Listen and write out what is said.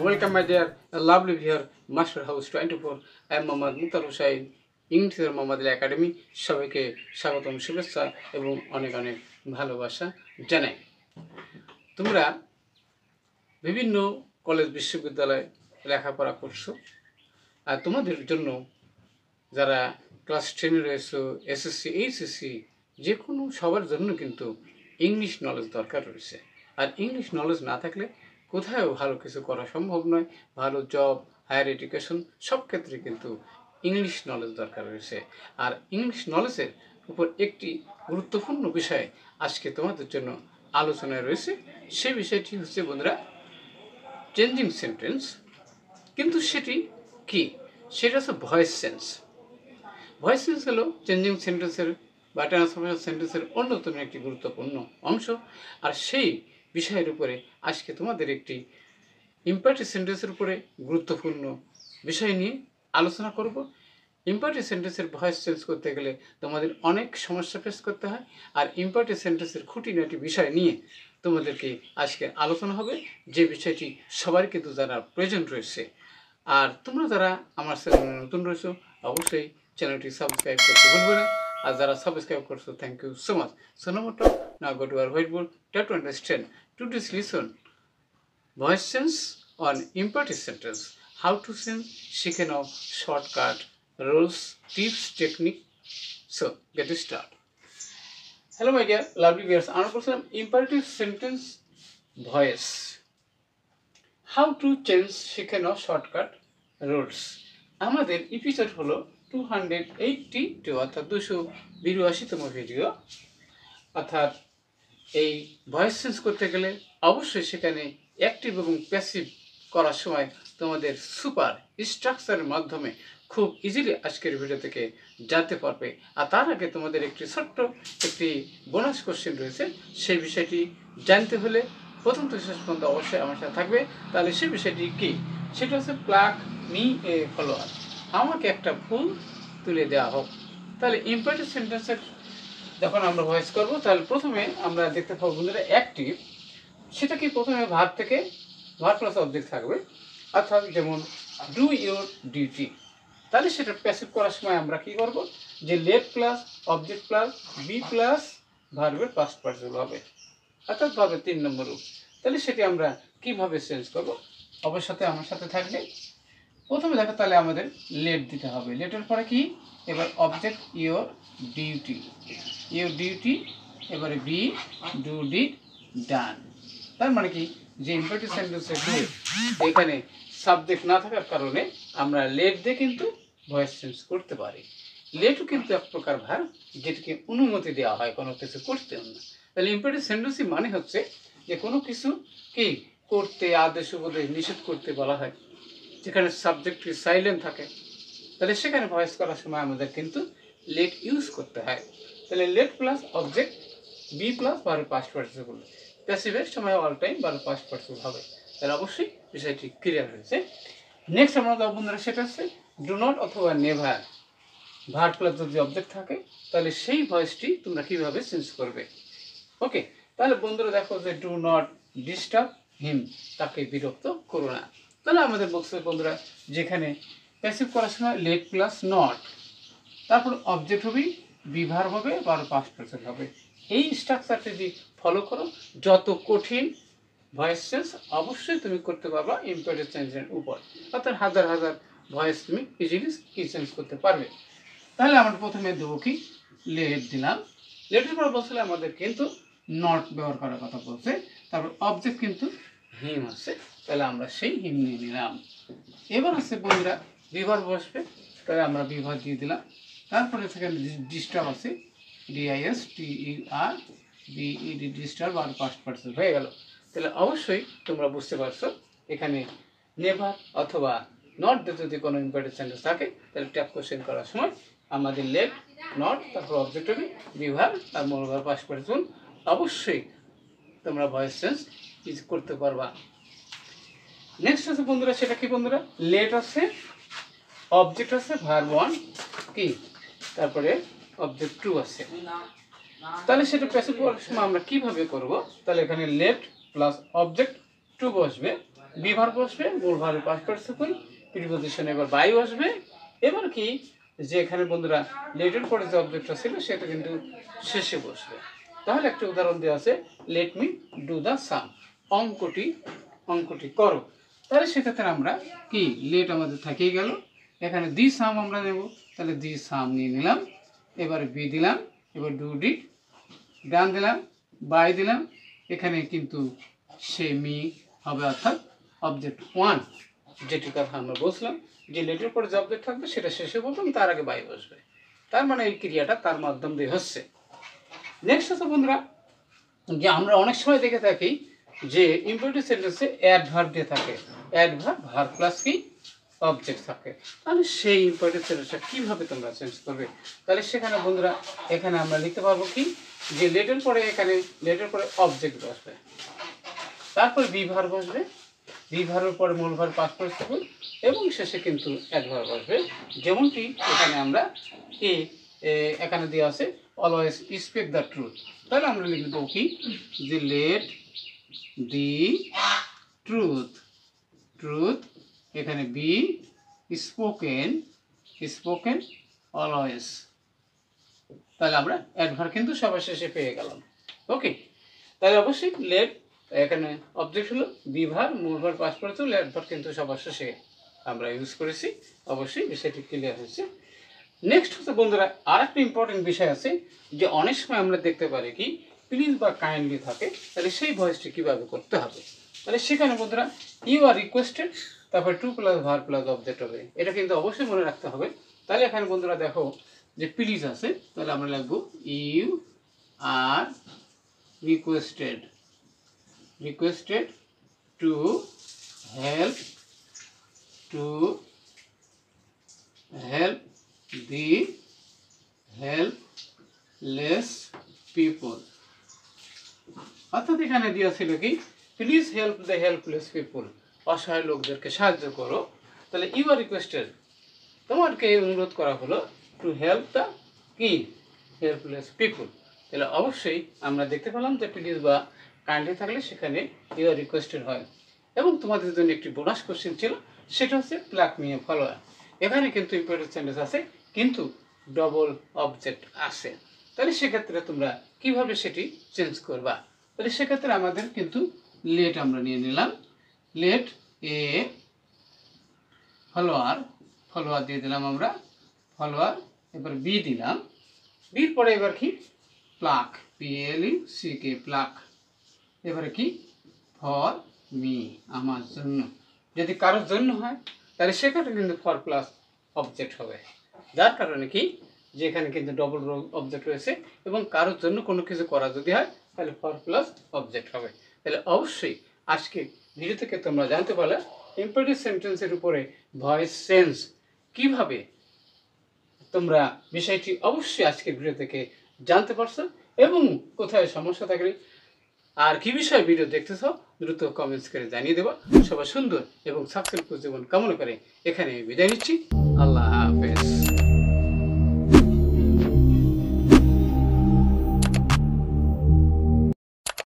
Welcome my dear lovely viewer Master House 24 I am Mohammad Mukhtar Hussain ইংলিশের Mohammad academy সবাইকে স্বাগতম শুভেচ্ছা এবং অনেক অনেক ভালোবাসা জানাই। তোমরা বিভিন্ন কলেজ বিশ্ববিদ্যালয়ে লেখাপড়া করছো আর তোমাদের জন্য যারা ক্লাস 10 রয়েছে এসএসসি এইচএসসি যে কোনো সবার জন্য কিন্তু ইংলিশ নলেজ দরকার রয়েছে। আর ইংলিশ নলেজ না থাকলে কোথাও ভালো কিছু করা সম্ভব নয়। ভালো জব, হায়ার এডুকেশন সব ক্ষেত্রে কিন্তু ইংলিশ নলেজ দরকার রয়েছে। আর ইংলিশ নলেজের উপর একটি গুরুত্বপূর্ণ বিষয় আজকে তোমাদের জন্য আলোচনায় রয়েছে। সেই বিষয়টি হচ্ছে বন্ধুরা চেঞ্জিং সেন্টেন্স। কিন্তু সেটি কি? সেটা হচ্ছে ভয়েস চেঞ্জ। ভয়েস চেঞ্জ হলো চেঞ্জিং সেন্টেন্সের বা ট্রান্সফরমেশন সেন্টেন্সের অন্যতম একটি গুরুত্বপূর্ণ অংশ। আর সেই বিষয়ের উপরে আজকে তোমাদের একটি ইম্পারেটিভ সেন্টেন্সের উপরে গুরুত্বপূর্ণ বিষয় নিয়ে আলোচনা করব। ইম্পারেটিভ সেন্টেন্সের ভয়েস চেঞ্জ করতে গেলে তোমাদের অনেক সমস্যা ফেস করতে হয়। আর ইম্পারেটিভ সেন্টেন্সের খুঁটিনাটি বিষয় নিয়ে তোমাদেরকে আজকে আলোচনা হবে, যে বিষয়টি সবার কিন্তু জানার প্রয়োজন রয়েছে। আর তোমরা যারা আমার চ্যানেলে নতুন রয়েছো অবশ্যই চ্যানেলটি সাবস্ক্রাইব করতে ভুলবে না। আর যারা সাবস্ক্রাইব করছো thank you so much. So now go to our whiteboard, try to understand today's lesson voice change on imperative sentence, how to change, শিখে নাও shortcut rules, tips, technique. So get started. Hello my dear lovely viewers, আমরা বলছিলাম imperative sentence voice, how to change, শিখে নাও shortcut rules। আমাদের episode হলো 282 অর্থাৎ 282তম video. অর্থাৎ এই voice change করতে গেলে অবশ্যই সেখানে অ্যাক্টিভ এবং প্যাসিভ করার সময় তোমাদের সুপার স্ট্রাকচারের মাধ্যমে খুব ইজিলি আজকের ভিডিও থেকে জানতে পারবে। আর তার আগে তোমাদের একটি ছোট্ট একটি বোনাস কোশ্চেন রয়েছে। সেই বিষয়টি জানতে হলে প্রথম থেকে শেষ পর্যন্ত অবশ্যই আমার সাথে থাকবে। তাহলে সেই বিষয়টি কি? সেটা হচ্ছে প্লাক মি এ ফলোয়ার, আমাকে একটা ফুল তুলে দেওয়া হোক। তাহলে ইম্পারেটিভ সেন্টেন্সের যখন আমরা ভয়েস করব তাহলে প্রথমে আমরা দেখতে পাবো বন্ধুরা অ্যাক্টিভ। সেটা কি? প্রথমে ভার্ব থেকে ভার্ব প্লাস অবজেক্ট থাকবে। অর্থাৎ যেমন ডু ইউর ডিউটি। তাহলে সেটা প্যাসিভ করার সময় আমরা কি করব? যে let plus object plus be plus ভার্বের পাস্ট পার্টিসিপল হবে, অর্থাৎ ভার্বের 3 নম্বর রূপ। তাহলে সেটি আমরা কিভাবে চেঞ্জ করব অবশ্যই আমার সাথে থাকবে। প্রথমে দেখো তাহলে আমাদের লেট দিতে হবে। লেটের পরে কি? এবার object your duty, your duty, এবারে বি ডু ডিড ডান। তার মানে কি? যে ইম্পারেটিভ সেন্টেন্সের এখানে সাবজেক্ট না থাকার কারণে আমরা লেট দিয়ে কিন্তু ভয়েস চেঞ্জ করতে পারি। লেটও কিন্তু এক প্রকার ভার্ব যেটিকে অনুমতি দেওয়া হয় কোনো কিছু করতে না। তাহলে ইম্পারেটিভ সেন্টেন্সই মানে হচ্ছে যে কোনো কিছু কি করতে, আদেশ উপদেশ নিষেধ করতে বলা হয়, যেখানে সাবজেক্টটি সাইলেন্ট থাকে। তাহলে সেখানে ভয়েস করার সময় আমাদের কিন্তু লেট ইউজ করতে হয়। তাহলে let plus object be plus verb past participle, প্যাসিভের সময় all time verb past participle হবে। তাহলে অবশ্যই বিষয়টি ক্লিয়ার হয়েছে। নেক্সট আমরা বন্ধুরা সেটা হচ্ছে ডু নট অথবা নেভার। ভার্ব প্লাস যদি অবজেক্ট থাকে তাহলে সেই ভয়েসটি তোমরা কিভাবে চেঞ্জ করবে। ওকে, তাহলে বন্ধুরা দেখো যে ডু নট ডিস্টার্ব হিম, তাকে বিরক্ত করো না। তাহলে আমাদের বলছে বন্ধুরা যেখানে প্যাসিভ করার সময় লেট প্লাস নট, তারপর অবজেক্ট হবে, বি ভার্ব হবে, ভার্ব পাস্ট পার্টিসিপল হবে। এই স্ট্রাকচারটি যদি ফলো করো যত কঠিন ভয়েস চেঞ্জ অবশ্যই তুমি করতে পারবা ইম্পারেটিভ চেঞ্জের উপর। অর্থাৎ হাজার হাজার ভয়েস তুমি ইজিলি চেঞ্জ করতে পারবে। তাহলে আমরা প্রথমে দেবো কি? লেট দিলাম। লেটের পর বলছিল আমাদের কিন্তু নট ব্যবহার করার কথা বলছে। তারপর অবজেক্ট কিন্তু হিম আছে, তাহলে আমরা সেই হিম নিয়ে নিলাম। এবার হচ্ছে বন্ধুরা বিভার বসবে, তাহলে আমরা বিভার দিয়ে দিলাম। তারপরে সেখানে ডিস্টার্ব আছে, DISTER BED ডিস্টার্ব আর পাস্ট পার্টিসিপল হয়ে গেল। তাহলে অবশ্যই তোমরা বুঝতে পারছো এখানে নেভার অথবা নট যদি কোনো ইম্পারেটিভ সেন্টেন্স থাকে তাহলে ট্যাপ কোশ্চেন করার সময় আমাদের লেট নট তারপর অবজেক্ট হবে, বিভার আর মনোভার পাস্ট পার্টিসিপল। অবশ্যই তোমরা ভয়েস চেঞ্জ করতে পারবা। নেক্সট আছে বন্ধুরা সেটা কি? বন্ধুরা লেট আছে, অবজেক্ট আছে ভার্ব 1 কি, তারপরে অবজেক্ট 2 আছে। তাহলে সেটা প্যাসিভ করার সময় আমরা কিভাবে করব? তাহলে এখানে লেট প্লাস অবজেক্ট 2 বসবে, বি ভার্ব বসবে, মূল ভার্বের পাস্ট পার্টিসিপল, প্রিপজিশন এবার বাই বসবে। এবার কি যে এখানে বন্ধুরা লেটের পরে যে অবজেক্টটা ছিল সেটা কিন্তু শেষে বসবে। তাহলে একটা উদাহরণ দেওয়া আছে, লেট মি ডু দ্য সাম, অঙ্কটি করো। তাহলে সেক্ষেত্রে আমরা কি লেট আমাদের থাকিয়ে গেল, এখানে দি সাম আমরা নেব, তাহলে দি সাম নিয়ে নিলাম। এবার বি দিলাম, এবার ডু ডিড ডান দিলাম, বাই দিলাম। এখানে কিন্তু সে মি হবে, অর্থাৎ অবজেক্ট ওয়ান, যেটির কথা আমরা বলছিলাম যে লেটের পরে যে অবজেক্ট থাকবে সেটা শেষে বলতাম, তার আগে বাই বসবে। তার মানে এই ক্রিয়াটা তার মাধ্যম দিয়ে হচ্ছে। নেক্সট হচ্ছে বন্ধুরা যে আমরা অনেক সময় দেখে থাকি যে ইম্পারেটিভ সেন্টেন্সে অ্যাডভার্ব দিয়ে থাকে, অ্যাডভার্ব ভার্ব প্লাস কি অবজেক্ট থাকে। তাহলে সেই ইম্পারেটিভ সেন্টেন্সটা কীভাবে তোমরা চেঞ্জ করবে? তাহলে সেখানে বন্ধুরা এখানে আমরা লিখতে পারবো কি যে লেটের পরে এখানে লেটের পরে অবজেক্ট বসবে, তারপর বি ভার্ব বসবে, বি ভার্বের পরে মূল ভার্ব পাস্ট পার্টিসিপল এবং শেষে কিন্তু অ্যাডভার্ব বসবে। যেমনটি এখানে আমরা এখানে দেওয়া আছে অলওয়েজ স্পিক দ্য ট্রুথ। তাহলে আমরা লিখব কি যে লেট দি ট্রুথ, এখানে বি স্পোকেন অলওয়েজ। তাহলে আমরা অ্যাডভার্ব কিন্তু সবার শেষে পেয়ে গেলাম। ওকে, তাহলে অবশ্যই লেট এখানে অবজেক্ট হলো, বি ভার্ব, মূল ভার্ব পাস্ট পার্টিসিপল, অ্যাডভার্ব কিন্তু সবার শেষে আমরা ইউজ করেছি। অবশ্যই বিষয়টি ক্লিয়ার হয়েছে। নেক্সট হচ্ছে বন্ধুরা আর একটা ইম্পর্টেন্ট বিষয় আছে যে অনেক সময় আমরা দেখতে পারি কি প্লিজ বা কাইন্ডলি থাকে, তাহলে সেই ভয়েসটি কীভাবে করতে হবে? তাহলে সেখানে বন্ধুরা ইউ আর রিকোয়েস্টেড, তারপর to plus verb plus object হবে, এটা কিন্তু অবশ্যই মনে রাখতে হবে। তাহলে এখানে বন্ধুরা দেখো যে প্লিজ আছে, তাহলে আমরা লিখবো you are requested to help the helpless people। অর্থাৎ এখানে দেওয়া ছিল কি please help the helpless people, অসহায় লোকদেরকে সাহায্য করো। তাহলে ইউ আর রিকোয়েস্টেড, তোমাকে অনুরোধ করা হলো টু হেল্প দ্য কি হেল্পলেস পিপল। তাহলে অবশ্যই আমরা দেখতে পেলাম যে প্লিজ বা কাইন্ডলি থাকলে সেখানে ইউ আর রিকোয়েস্টেড হয়। এবং তোমাদের জন্য একটি বোনাস কোশ্চেন ছিল, সেটা হচ্ছে প্লাক মি এ ফলোয়ার। এখানে কিন্তু ইম্পারেটিভ সেন্টেন্স আছে কিন্তু ডবল অবজেক্ট আছে। তাহলে সেক্ষেত্রে তোমরা কিভাবে সেটি চেঞ্জ করবা? তাহলে সেক্ষেত্রে আমাদের কিন্তু লেট আমরা নিয়ে নিলাম, লেট এ ফলোয়ার দিয়ে দিলাম আমরা, ফলোয়ার। এবার বি দিলাম, বির পরে এবার কি প্লাক, PLUCK প্লাক। এবারে কি ফর মি, আমার জন্য। যদি কারোর জন্য হয় তাহলে সেখানে কিন্তু ফর প্লাস অবজেক্ট হবে, যার কারণে কি যে এখানে কিন্তু ডবল অবজেক্ট রয়েছে এবং কারোর জন্য কোনো কিছু করা যদি হয় তাহলে ফর প্লাস অবজেক্ট হবে। তাহলে অবশ্যই আজকে ভিডিও থেকে তোমরা জানতে পারলে ইম্পারেটিভ সেন্টেন্সের উপরে ভয়েস চেঞ্জ কিভাবে তোমরা বিষয়টি অবশ্যই আজকের ভিডিও থেকে জানতে পারছো। এবং কোথায় সমস্যা থাকলে আর কি বিষয়ে ভিডিও দেখতেছ দ্রুত কমেন্টস করে জানিয়ে দেবো। সবাই সুন্দর এবং সাকসেসফুল জীবন কামনা করে এখানে বিদায় নিচ্ছি। আল্লাহ হাফেজ।